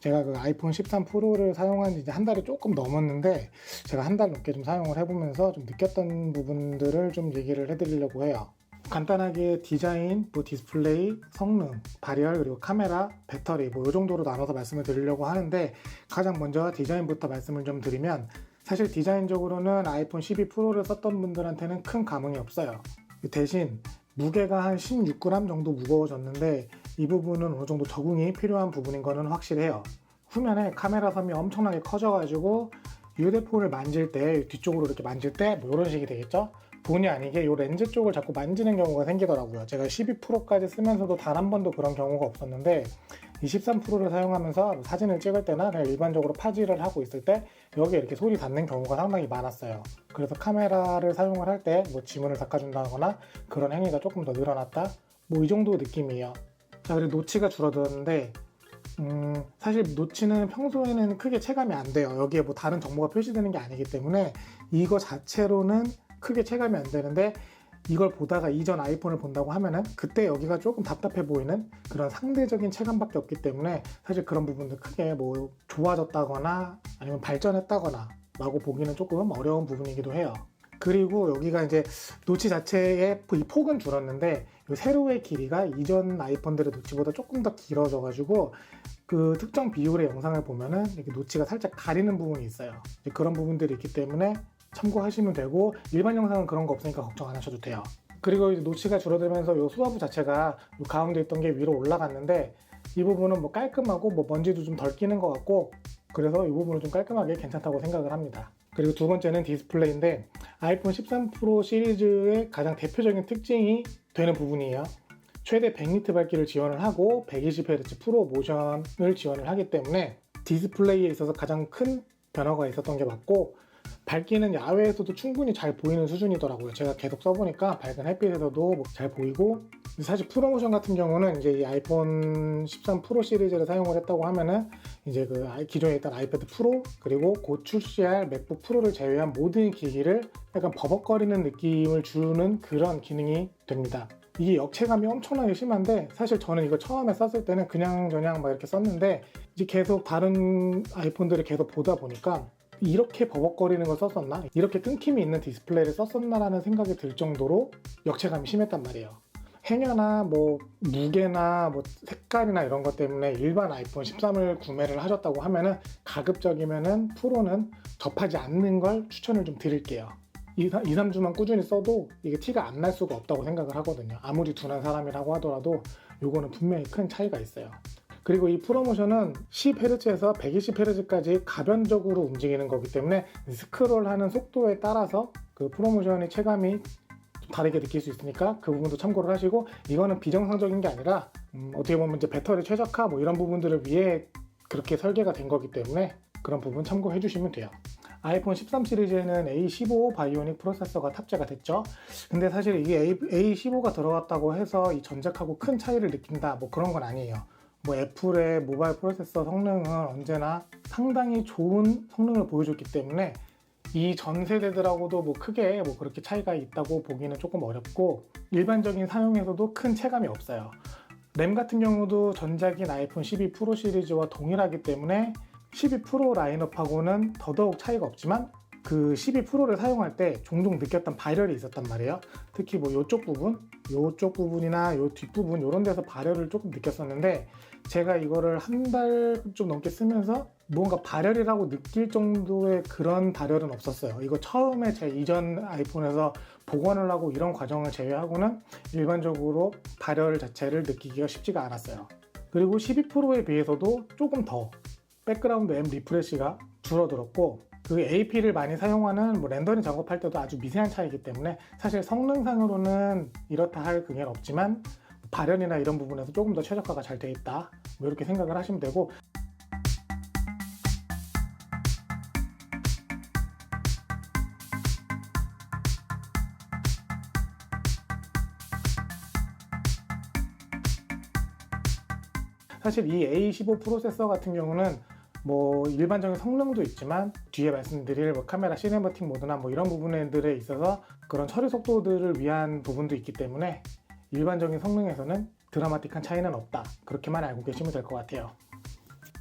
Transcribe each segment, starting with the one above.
제가 그 아이폰 13 프로를 사용한 지 이제 한 달이 조금 넘었는데, 제가 한 달 넘게 좀 사용을 해보면서 좀 느꼈던 부분들을 좀 얘기를 해드리려고 해요. 간단하게 디자인, 뭐 디스플레이, 성능, 발열, 그리고 카메라, 배터리 뭐 이 정도로 나눠서 말씀을 드리려고 하는데, 가장 먼저 디자인부터 말씀을 좀 드리면, 사실 디자인적으로는 아이폰 12 프로를 썼던 분들한테는 큰 감흥이 없어요. 대신 무게가 한 16g 정도 무거워졌는데, 이 부분은 어느 정도 적응이 필요한 부분인 거는 확실해요. 후면에 카메라 섬이 엄청나게 커져가지고 휴대폰을 만질 때, 뒤쪽으로 이렇게 만질 때 뭐 이런 식이 되겠죠? 본의 아니게 이 렌즈 쪽을 자꾸 만지는 경우가 생기더라고요. 제가 12 프로까지 쓰면서도 단 한 번도 그런 경우가 없었는데, 이 13 프로를 사용하면서 사진을 찍을 때나 그냥 일반적으로 파지를 하고 있을 때 여기에 이렇게 손이 닿는 경우가 상당히 많았어요. 그래서 카메라를 사용을 할 때 뭐 지문을 닦아준다거나 그런 행위가 조금 더 늘어났다, 뭐 이 정도 느낌이에요. 자, 그리고 노치가 줄어드는데, 사실 노치는 평소에는 크게 체감이 안 돼요. 여기에 뭐 다른 정보가 표시되는 게 아니기 때문에 이거 자체로는 크게 체감이 안 되는데, 이걸 보다가 이전 아이폰을 본다고 하면은 그때 여기가 조금 답답해 보이는 그런 상대적인 체감밖에 없기 때문에, 사실 그런 부분들 크게 뭐 좋아졌다거나 아니면 발전했다거나 라고 보기는 조금 어려운 부분이기도 해요. 그리고 여기가 이제 노치 자체의 이 폭은 줄었는데, 이 세로의 길이가 이전 아이폰들의 노치보다 조금 더 길어져 가지고 그 특정 비율의 영상을 보면은 이렇게 노치가 살짝 가리는 부분이 있어요. 그런 부분들이 있기 때문에 참고하시면 되고, 일반 영상은 그런 거 없으니까 걱정 안 하셔도 돼요. 그리고 이제 노치가 줄어들면서 이 수화부 자체가 이 가운데 있던 게 위로 올라갔는데, 이 부분은 뭐 깔끔하고 뭐 먼지도 좀 덜 끼는 것 같고, 그래서 이 부분은 좀 깔끔하게 괜찮다고 생각을 합니다. 그리고 두 번째는 디스플레이인데, 아이폰 13 프로 시리즈의 가장 대표적인 특징이 되는 부분이에요. 최대 100니트 밝기를 지원을 하고 120Hz 프로 모션을 지원을 하기 때문에 디스플레이에 있어서 가장 큰 변화가 있었던 게 맞고, 밝기는 야외에서도 충분히 잘 보이는 수준이더라고요. 제가 계속 써보니까 밝은 햇빛에서도 잘 보이고, 사실 프로모션 같은 경우는 이제 이 아이폰 13 프로 시리즈를 사용을 했다고 하면은 이제 그 기존에 있던 아이패드 프로, 그리고 곧 출시할 맥북 프로를 제외한 모든 기기를 약간 버벅거리는 느낌을 주는 그런 기능이 됩니다. 이게 역체감이 엄청나게 심한데, 사실 저는 이거 처음에 썼을 때는 그냥 막 이렇게 썼는데, 이제 계속 다른 아이폰들을 계속 보다 보니까 이렇게 버벅거리는 걸 썼었나? 이렇게 끊김이 있는 디스플레이를 썼었나? 라는 생각이 들 정도로 역체감이 심했단 말이에요. 행여나 뭐 무게나 뭐 색깔이나 이런 것 때문에 일반 아이폰 13을 구매를 하셨다고 하면은, 가급적이면은 프로는 접하지 않는 걸 추천을 좀 드릴게요. 2, 3주만 꾸준히 써도 이게 티가 안 날 수가 없다고 생각을 하거든요. 아무리 둔한 사람이라고 하더라도 요거는 분명히 큰 차이가 있어요. 그리고 이 프로모션은 10Hz에서 120Hz까지 가변적으로 움직이는 거기 때문에 스크롤하는 속도에 따라서 그 프로모션의 체감이 좀 다르게 느낄 수 있으니까 그 부분도 참고를 하시고, 이거는 비정상적인 게 아니라 어떻게 보면 이제 배터리 최적화 뭐 이런 부분들을 위해 그렇게 설계가 된 거기 때문에 그런 부분 참고해 주시면 돼요. 아이폰 13 시리즈에는 A15 바이오닉 프로세서가 탑재가 됐죠. 근데 사실 이게 A15가 들어갔다고 해서 이 전작하고 큰 차이를 느낀다 뭐 그런 건 아니에요. 뭐 애플의 모바일 프로세서 성능은 언제나 상당히 좋은 성능을 보여줬기 때문에 이 전 세대들하고도 뭐 크게 뭐 그렇게 차이가 있다고 보기는 조금 어렵고, 일반적인 사용에서도 큰 체감이 없어요. 램 같은 경우도 전작인 아이폰 12 프로 시리즈와 동일하기 때문에 12 프로 라인업하고는 더더욱 차이가 없지만, 그 12 프로를 사용할 때 종종 느꼈던 발열이 있었단 말이에요. 특히 뭐 요쪽 부분이나 요 뒷부분 요런 데서 발열을 조금 느꼈었는데, 제가 이거를 한 달 좀 넘게 쓰면서 뭔가 발열이라고 느낄 정도의 그런 발열은 없었어요. 이거 처음에 제 이전 아이폰에서 복원을 하고 이런 과정을 제외하고는 일반적으로 발열 자체를 느끼기가 쉽지가 않았어요. 그리고 12 프로에 비해서도 조금 더 백그라운드 앰 리프레시가 줄어들었고, 그 AP를 많이 사용하는 뭐 렌더링 작업할 때도 아주 미세한 차이기 때문에 사실 성능상으로는 이렇다 할 그게는 없지만, 발열이나 이런 부분에서 조금 더 최적화가 잘 돼 있다 뭐 이렇게 생각을 하시면 되고, 사실 이 A15 프로세서 같은 경우는 뭐 일반적인 성능도 있지만, 뒤에 말씀드릴 뭐 카메라 시네마틱 모드나 뭐 이런 부분들에 있어서 그런 처리 속도들을 위한 부분도 있기 때문에 일반적인 성능에서는 드라마틱한 차이는 없다. 그렇게만 알고 계시면 될 것 같아요.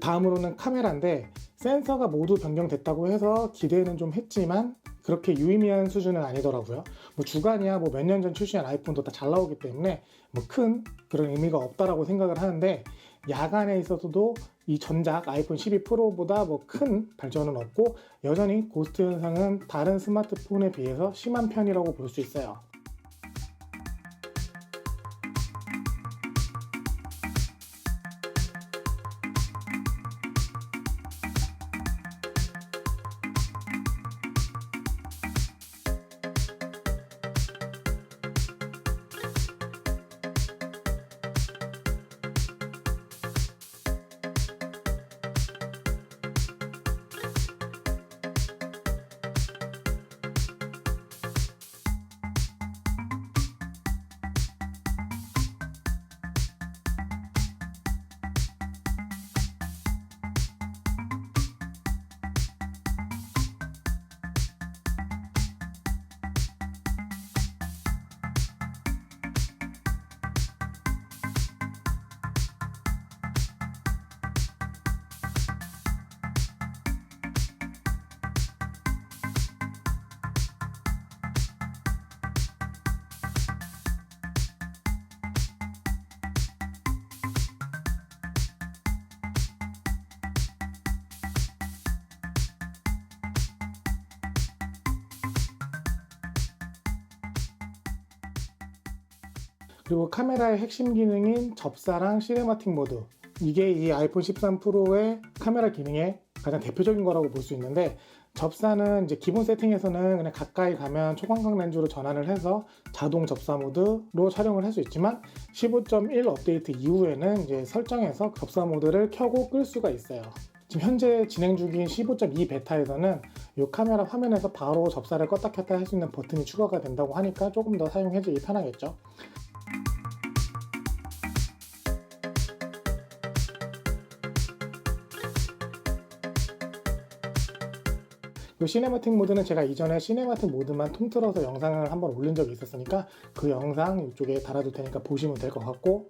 다음으로는 카메라인데 센서가 모두 변경됐다고 해서 기대는 좀 했지만 그렇게 유의미한 수준은 아니더라고요. 뭐 주간이야 뭐 몇 년 전 출시한 아이폰도 다 잘 나오기 때문에 뭐 큰 그런 의미가 없다라고 생각을 하는데 야간에 있어서도 이 전작 아이폰 12 프로보다 뭐 큰 발전은 없고 여전히 고스트 현상은 다른 스마트폰에 비해서 심한 편이라고 볼 수 있어요. 그리고 카메라의 핵심 기능인 접사랑 시네마틱 모드, 이게 이 아이폰 13 프로의 카메라 기능의 가장 대표적인 거라고 볼 수 있는데, 접사는 이제 기본 세팅에서는 그냥 가까이 가면 초광각 렌즈로 전환을 해서 자동 접사 모드로 촬영을 할 수 있지만 15.1 업데이트 이후에는 이제 설정에서 접사 모드를 켜고 끌 수가 있어요. 지금 현재 진행 중인 15.2 베타에서는 이 카메라 화면에서 바로 접사를 껐다 켰다 할 수 있는 버튼이 추가가 된다고 하니까 조금 더 사용해주기 편하겠죠. 이 시네마틱 모드는 제가 이전에 시네마틱 모드만 통틀어서 영상을 한번 올린 적이 있었으니까 그 영상 이쪽에 달아둘 테니까 보시면 될 것 같고,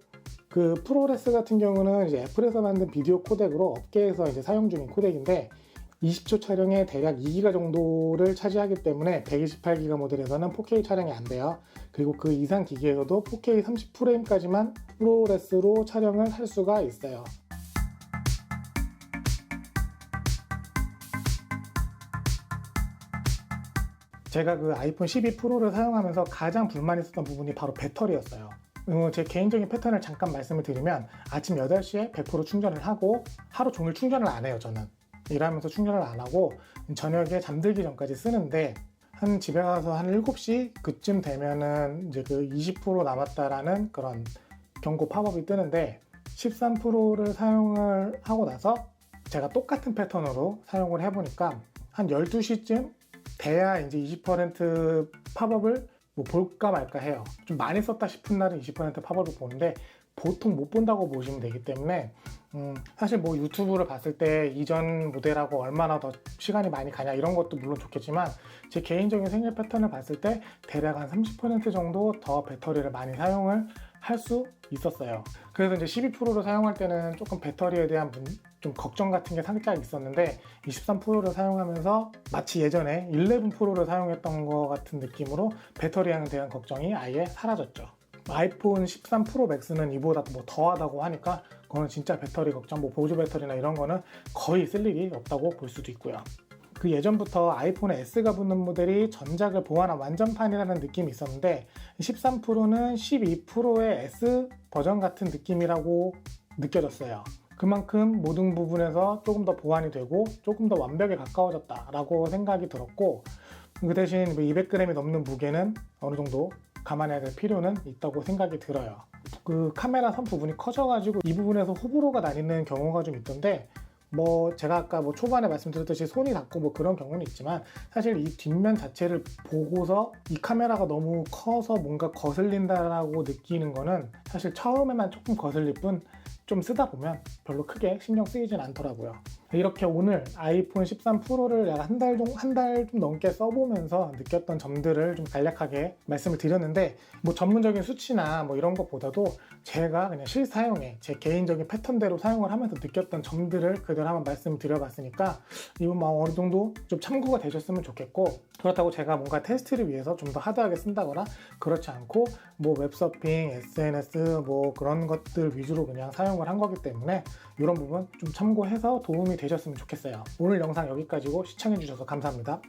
그 프로레스 같은 경우는 이제 애플에서 만든 비디오 코덱으로 업계에서 이제 사용 중인 코덱인데 20초 촬영에 대략 2기가 정도를 차지하기 때문에 128기가 모델에서는 4K 촬영이 안 돼요. 그리고 그 이상 기기에서도 4K 30프레임까지만 프로레스로 촬영을 할 수가 있어요. 제가 그 아이폰 12 프로를 사용하면서 가장 불만이 있었던 부분이 바로 배터리였어요. 제 개인적인 패턴을 잠깐 말씀을 드리면 아침 8시에 100% 충전을 하고 하루 종일 충전을 안 해요. 저는 일하면서 충전을 안 하고 저녁에 잠들기 전까지 쓰는데, 한 집에 가서 한 7시 그쯤 되면은 이제 그 20% 남았다라는 그런 경고 팝업이 뜨는데, 13 프로를 사용을 하고 나서 제가 똑같은 패턴으로 사용을 해보니까 한 12시쯤 돼야 이제 20% 팝업을 뭐 볼까 말까 해요. 좀 많이 썼다 싶은 날은 20% 팝업을 보는데 보통 못 본다고 보시면 되기 때문에 사실 뭐 유튜브를 봤을 때 이전 모델하고 얼마나 더 시간이 많이 가냐 이런 것도 물론 좋겠지만 제 개인적인 생활 패턴을 봤을 때 대략 한 30% 정도 더 배터리를 많이 사용을 할 수 있었어요. 그래서 이제 12 프로를 사용할 때는 조금 배터리에 대한 좀 걱정 같은 게 살짝 있었는데 23 프로를 사용하면서 마치 예전에 11 프로를 사용했던 것 같은 느낌으로 배터리에 대한 걱정이 아예 사라졌죠. 아이폰 13 프로 맥스는 이보다 뭐 더하다고 하니까 그거는 진짜 배터리 걱정, 뭐 보조 배터리나 이런 거는 거의 쓸 일이 없다고 볼 수도 있고요. 그 예전부터 아이폰에 S가 붙는 모델이 전작을 보완한 완전판이라는 느낌이 있었는데 13 프로는 12 프로의 S 버전 같은 느낌이라고 느껴졌어요. 그만큼 모든 부분에서 조금 더 보완이 되고 조금 더 완벽에 가까워졌다라고 생각이 들었고, 그 대신 200g이 넘는 무게는 어느 정도 감안해야 될 필요는 있다고 생각이 들어요. 그 카메라 선 부분이 커져가지고 이 부분에서 호불호가 나뉘는 경우가 좀 있던데, 뭐 제가 아까 뭐 초반에 말씀드렸듯이 손이 닿고 뭐 그런 경우는 있지만 사실 이 뒷면 자체를 보고서 이 카메라가 너무 커서 뭔가 거슬린다라고 느끼는 거는 사실 처음에만 조금 거슬릴 뿐 좀 쓰다 보면 별로 크게 신경 쓰이진 않더라고요. 이렇게 오늘 아이폰 13 프로를 약 한 달 좀 넘게 써보면서 느꼈던 점들을 좀 간략하게 말씀을 드렸는데, 뭐 전문적인 수치나 뭐 이런 것보다도 제가 그냥 실사용에 제 개인적인 패턴대로 사용을 하면서 느꼈던 점들을 그대로 한번 말씀드려봤으니까 이건 뭐 어느 정도 좀 참고가 되셨으면 좋겠고, 그렇다고 제가 뭔가 테스트를 위해서 좀 더 하드하게 쓴다거나 그렇지 않고 뭐 웹서핑, SNS 뭐 그런 것들 위주로 그냥 사용을 한 거기 때문에 이런 부분 좀 참고해서 도움이 되셨으면 좋겠어요. 오늘 영상 여기까지고 시청해주셔서 감사합니다.